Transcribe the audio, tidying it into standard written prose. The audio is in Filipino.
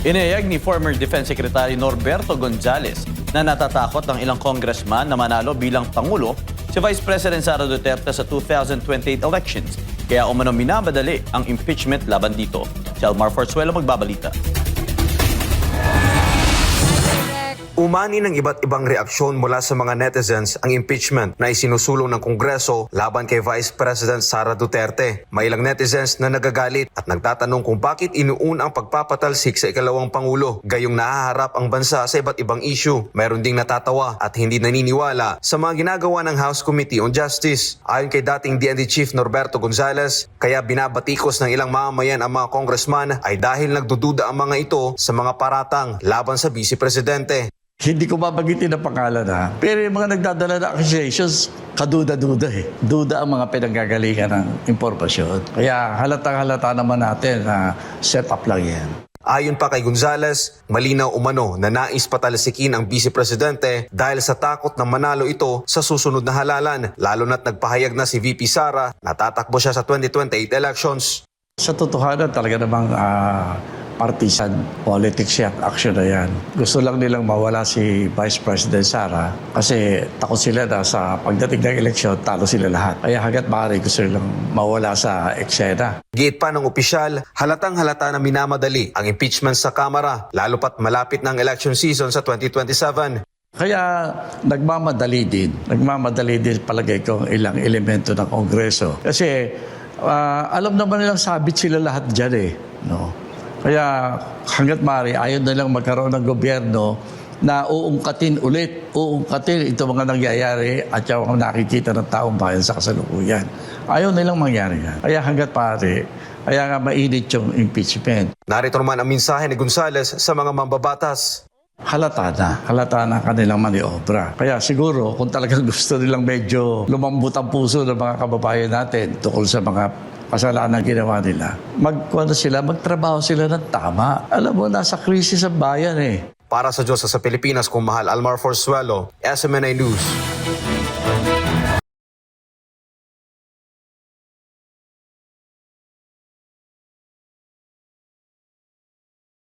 Inihayag ni former Defense Secretary Norberto Gonzales na natatakot ng ilang congressman na manalo bilang Pangulo si Vice President Sara Duterte sa 2028 elections. Kaya umano minamadali ang impeachment laban dito. Si Almar Forzuelo magbabalita. Umani ng iba't ibang reaksyon mula sa mga netizens ang impeachment na isinusulong ng Kongreso laban kay Vice President Sara Duterte. May ilang netizens na nagagalit at nagtatanong kung bakit inuun ang pagpapatalsik sa ikalawang Pangulo, gayong nahaharap ang bansa sa iba't ibang issue. Mayroon ding natatawa at hindi naniniwala sa mga ginagawa ng House Committee on Justice. Ayon kay dating DND Chief Norberto Gonzales, kaya binabatikos ng ilang mamamayan ang mga congressman ay dahil nagdududa ang mga ito sa mga paratang laban sa Vice Presidente. Hindi ko babagitin ang pangalan pero yung mga nagdadala ng accusations, kaduda-duda Duda ang mga pinanggagalingan ng impormasyon. Kaya halatang-halata naman natin na set up lang yan. Ayon pa kay Gonzales, malinaw umano na nais patalsikin ang Vice Presidente dahil sa takot na manalo ito sa susunod na halalan, lalo na't nagpahayag na si VP Sara na tatakbo siya sa 2028 elections. Sa totohanan talaga namang partisan politics yan, action na yan. Gusto lang nilang mawala si Vice President Sara kasi takot sila na sa pagdating ng eleksyon, talo sila lahat. Kaya hanggat maaari gusto nilang mawala sa eksena. Giit pa ng opisyal, halatang-halata na minamadali ang impeachment sa Kamara, lalo pat malapit ng election season sa 2027. Kaya nagmamadali din palagay ko ang ilang elemento ng Kongreso. Kasi alam naman nilang sabit sila lahat dyan no? Kaya hanggat maaari, ayaw na lang magkaroon ng gobyerno na uungkatin ito mga nangyayari at yung nakikita ng taong bayan sa kasalukuyan. Ayaw nilang mangyari yan. Kaya hanggat maaari, kaya nga mainit yung impeachment. Narito naman ang mensahe ni Gonzales sa mga mambabatas. Halata na kanilang maniobra. Kaya siguro kung talagang gusto nilang medyo lumambot ang puso ng mga kababayan natin tungkol sa mga kasalanan ginawa nila, magtrabaho sila ng tama. Alam mo, nasa krisis ang bayan Para sa Diyos sa Pilipinas, kung mahal, Almar Forzuelo, SMNA News.